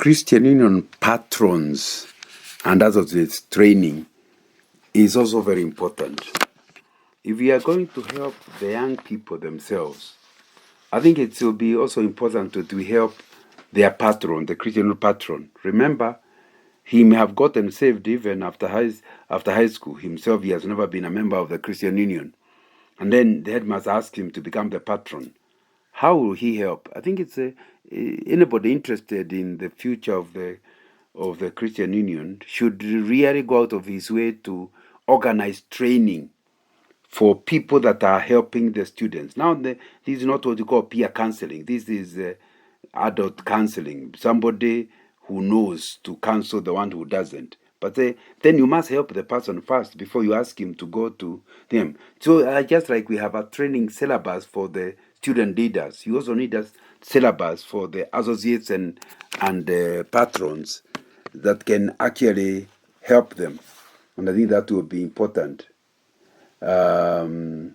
Christian Union patrons and associates training is also very important. If we are going to help the young people themselves, I think it will be also important to help their patron, the Christian Union patron. Remember, he may have gotten saved even after high school. Himself, he has never been a member of the Christian Union. And then the headmaster asked him to become the patron. How will he help? I think it's anybody interested in the future of the Christian Union should really go out of his way to organize training for people that are helping the students. Now, this is not what you call peer counseling. This is adult counseling. Somebody who knows to counsel the one who doesn't. But then you must help the person first before you ask him to go to them. So just like we have a training syllabus for the student leaders, you also need a syllabus for the associates and patrons that can actually help them. And I think that will be important. Why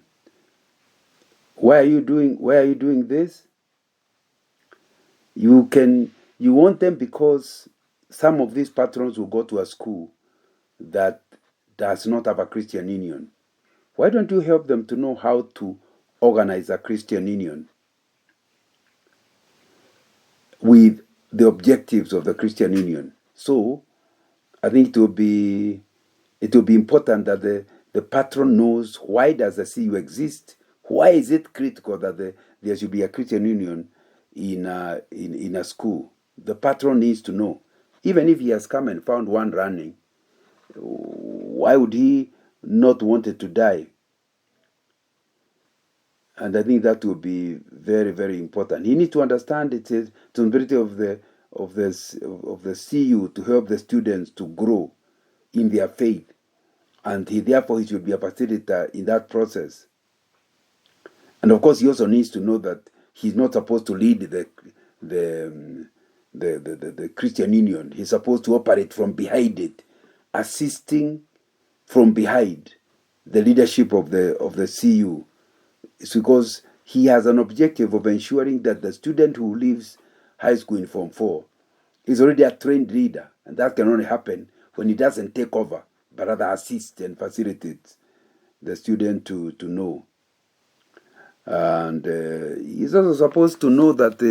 are you doing this? You want them because some of these patrons will go to a school that does not have a Christian union. Why don't you help them to know how to organize a Christian union with the objectives of the Christian union? So I think it will be important that the patron knows why does the CU exist. Why is it critical that there should be a Christian union in a school? The patron needs to know. Even if he has come and found one running, why would he not want it to die? And I think that will be very, very important. He needs to understand it's a responsibility of the CU to help the students to grow in their faith, and therefore he should be a facilitator in that process. And of course, he also needs to know that he's not supposed to lead the Christian Union. He's supposed to operate from behind it, assisting from behind the leadership of the CU. It's because he has an objective of ensuring that the student who leaves high school in Form 4 is already a trained leader, and that can only happen when he doesn't take over, but rather assist and facilitate the student to know. And he's also supposed to know that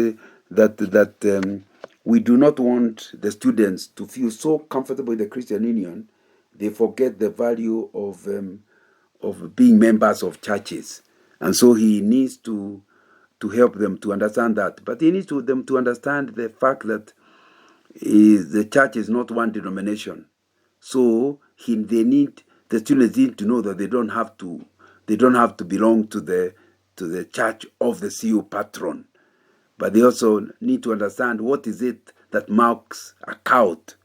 we do not want the students to feel so comfortable in the Christian Union they forget the value of being members of churches. And so he needs to help them to understand that. But he needs them to understand the fact that the church is not one denomination. So the students need to know that they don't have to belong to the church of the CU patron. But they also need to understand what is it that marks a cult,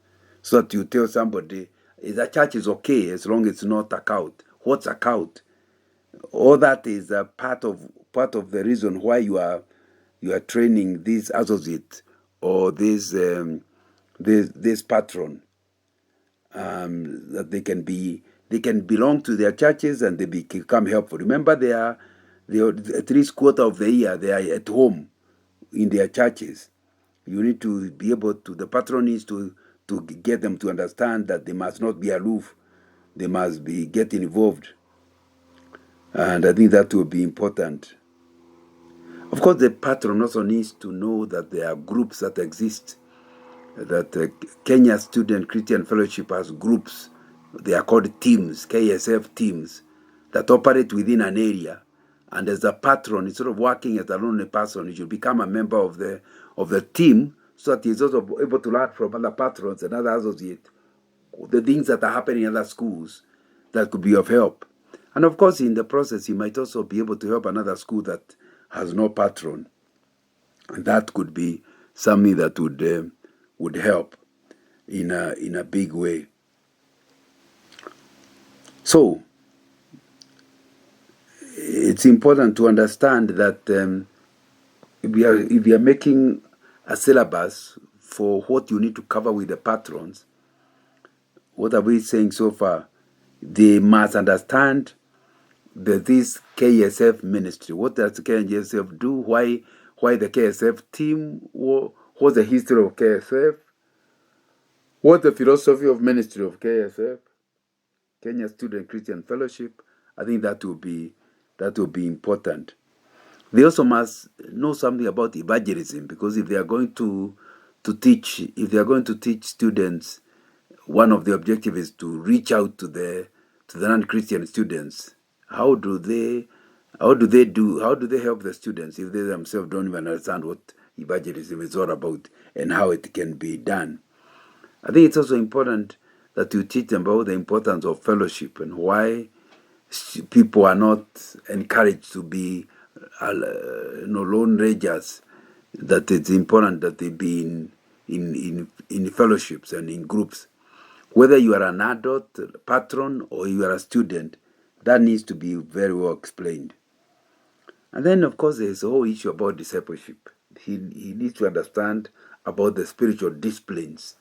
so that you tell somebody the church is okay as long as it's not a cult. What's a cult? All that is a part of the reason why you are training this associate or this patron, that they can belong to their churches and they become helpful. Remember, they are 3/4 of the year they are at home in their churches. You need to be able to. The patron needs to get them to understand that they must not be aloof. They must be getting involved. And I think that will be important. Of course, the patron also needs to know that there are groups that exist, that Kenya Student Christian Fellowship has groups. They are called teams, KSF teams, that operate within an area. And as a patron, instead of working as a lonely person, you should become a member of the team, so that he's also able to learn from other patrons and other associates the things that are happening in other schools that could be of help. And of course, in the process, he might also be able to help another school that has no patron. And that could be something that would help in a big way. So it's important to understand that if we are making a syllabus for what you need to cover with the patrons, what are we saying so far? They must understand this KSF ministry. What does the KSF do? Why the KSF team? What's the history of KSF? What's the philosophy of ministry of KSF, Kenya Student Christian Fellowship? I think that will be important. They also must know something about evangelism, because if they are going to teach students, one of the objectives is to reach out to the non-Christian students. How do they help the students if they themselves don't even understand what evangelism is all about and how it can be done? I think it's also important that you teach them about the importance of fellowship and why people are not encouraged to be lone rangers. That it's important that they be in fellowships and in groups. Whether you are an adult, patron, or you are a student, that needs to be very well explained. And then, of course, there's a whole issue about discipleship. He needs to understand about the spiritual disciplines,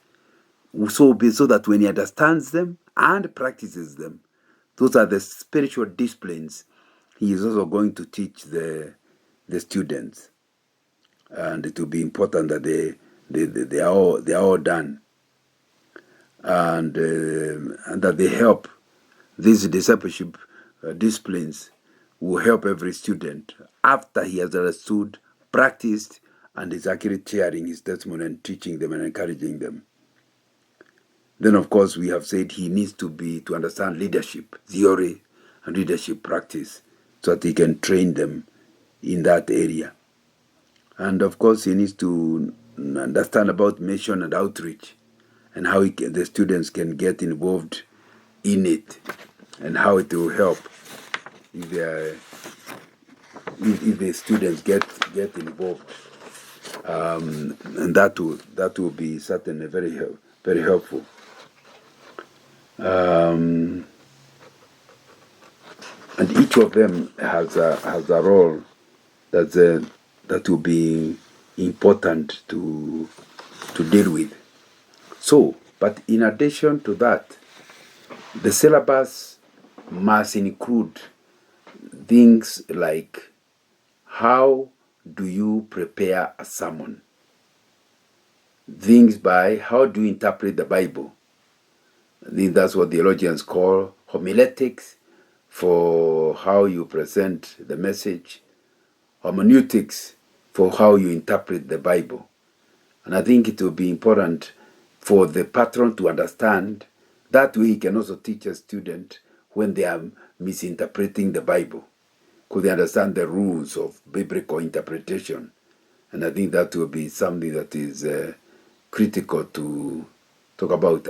so that when he understands them and practices them, those are the spiritual disciplines he is also going to teach the students. And it will be important that they are all done, and that they help. These discipleship disciplines will help every student after he has understood, practiced, and is actually sharing his testimony and teaching them and encouraging them. Then, of course, we have said he needs to understand leadership theory and leadership practice, so that he can train them in that area. And of course, he needs to understand about mission and outreach, and how the students can get involved in it, and how it will help if the students get involved. And that will be certainly very helpful. And each of them has a role that will be important to deal with. So, but in addition to that, the syllabus must include things like, how do you prepare a sermon? Things by how do you interpret the Bible? I think that's what theologians call homiletics, for how you present the message, hermeneutics, for how you interpret the Bible. And I think it will be important for the patron to understand. That way he can also teach a student when they are misinterpreting the Bible, because they understand the rules of biblical interpretation. And I think that will be something that is critical to talk about.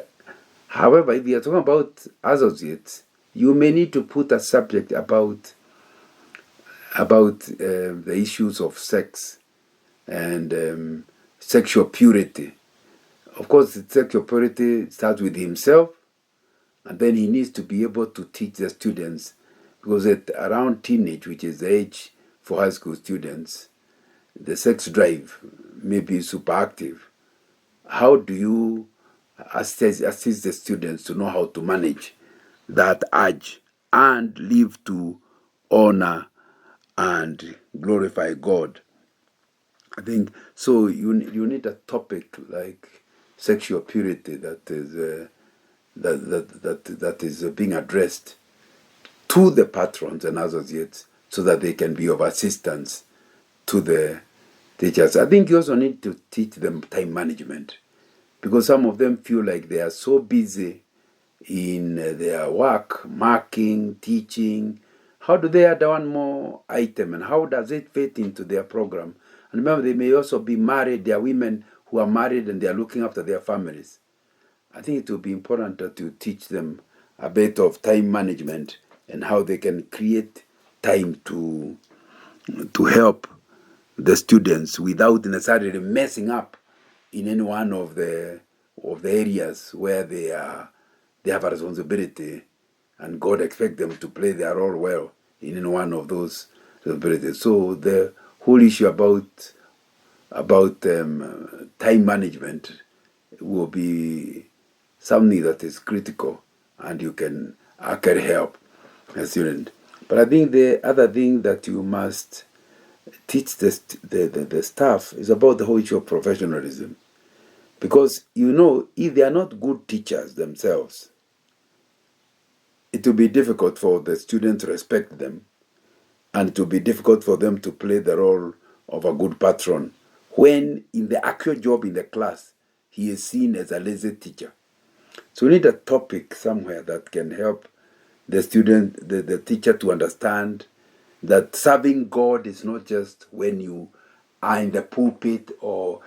However, if you are talking about associates, you may need to put a subject about the issues of sex and sexual purity. Of course, sexual purity starts with himself, and then he needs to be able to teach the students, because at around teenage, which is the age for high school students, the sex drive may be super active. How do you assist the students to know how to manage that urge and live to honor and glorify God? I think so. You need a topic like sexual purity that is being addressed to the patrons and associates, so that they can be of assistance to the teachers. I think you also need to teach them time management, because some of them feel like they are so busy in their work, marking, teaching. How do they add one more item, and how does it fit into their program? And remember, they may also be married. There are women who are married and they are looking after their families. I think it will be important to teach them a bit of time management and how they can create time to help the students without necessarily messing up in any one of the areas where they have a responsibility, and God expects them to play their role well in any one of those responsibilities. So the whole issue about time management will be something that is critical, and you can actually help a student. But I think the other thing that you must teach the staff is about the whole issue of professionalism. Because, if they are not good teachers themselves, it will be difficult for the student to respect them, and it will be difficult for them to play the role of a good patron when in the actual job in the class, he is seen as a lazy teacher. So we need a topic somewhere that can help the student, the teacher, to understand that serving God is not just when you are in the pulpit or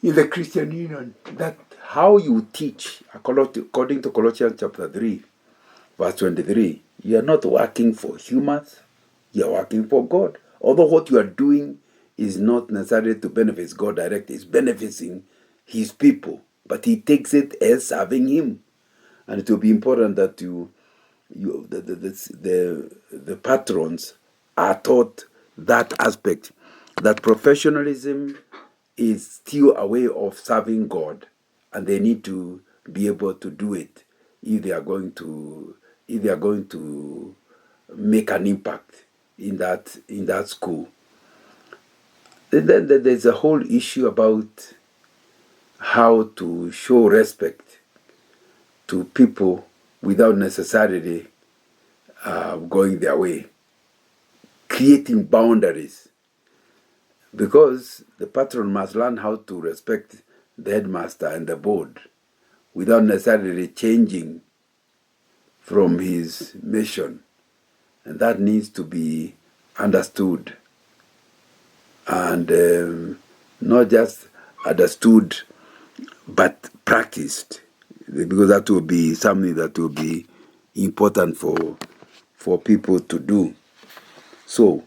in the Christian Union. That how you teach, according to Colossians chapter 3, verse 23, you are not working for humans, you are working for God. Although what you are doing is not necessarily to benefit God directly, it's benefiting his people, but he takes it as serving him. And it will be important that the patrons are taught that aspect, that professionalism is still a way of serving God, and they need to be able to do it if they are going to make an impact in that school. Then there's a whole issue about how to show respect to people without necessarily going their way, creating boundaries, because the patron must learn how to respect the headmaster and the board without necessarily changing from his mission, and that needs to be understood, and not just understood but practiced, because that will be something that will be important for people to do. So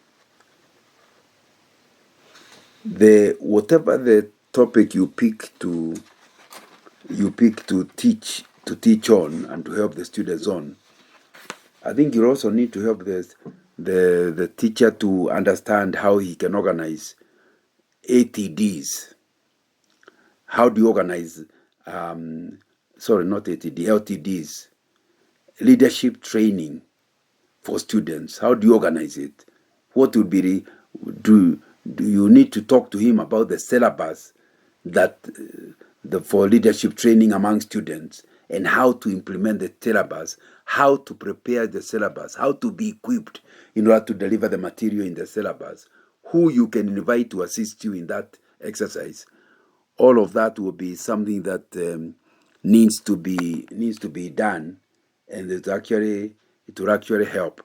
whatever the topic you pick to teach on and to help the students on, I think you also need to help the teacher to understand how he can organize ATDs. How do you organize not ATD, LTDs, leadership training for students? How do you organize it? What would be do you need to talk to him about the syllabus that for leadership training among students, and how to implement the syllabus, how to prepare the syllabus, how to be equipped in order to deliver the material in the syllabus, who you can invite to assist you in that exercise. All of that will be something that needs to be done, and it will actually help.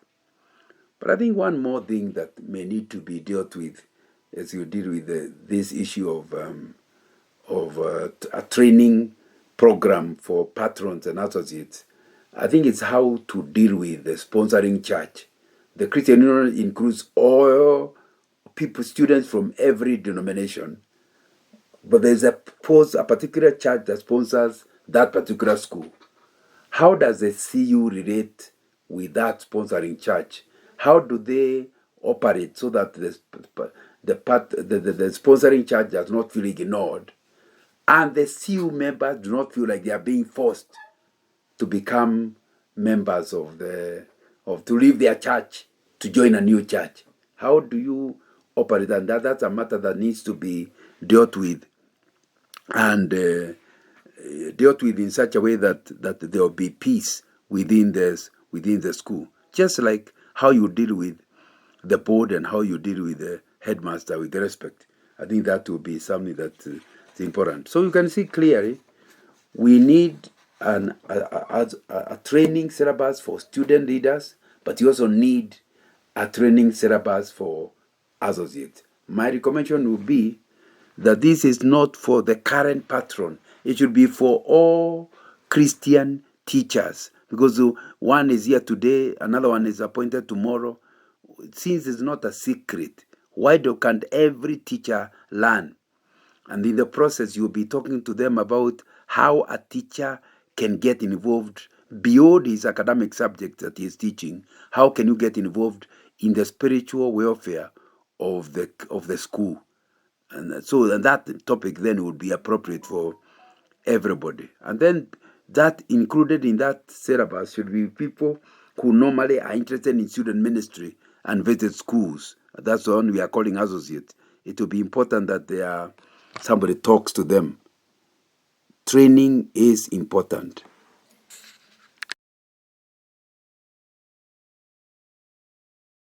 But I think one more thing that may need to be dealt with as you deal with this issue of a training program for patrons and associates, I think it's how to deal with the sponsoring church. The Christian Union includes all people, students from every denomination, but there's a particular church that sponsors that particular school. How does the CU relate with that sponsoring church? How do they operate so that the sponsoring church does not feel ignored, and the CU members do not feel like they are being forced to become members to leave their church to join a new church? How do you operate? And that's a matter that needs to be dealt with, and dealt with in such a way that there will be peace within the school. Just like how you deal with the board and how you deal with the headmaster with respect. I think that will be something that is important. So you can see clearly, we need a training syllabus for student leaders, but you also need a training syllabus for associates. My recommendation would be that this is not for the current patron. It should be for all Christian teachers, because one is here today, another one is appointed tomorrow. Since it's not a secret, why can't every teacher learn? And in the process, you'll be talking to them about how a teacher can get involved beyond his academic subject that he is teaching. How can you get involved in the spiritual welfare of the school? And so that topic then would be appropriate for everybody. And then that included in that syllabus should be people who normally are interested in student ministry and visit schools. That's the one we are calling associates. It will be important that somebody talks to them training is important.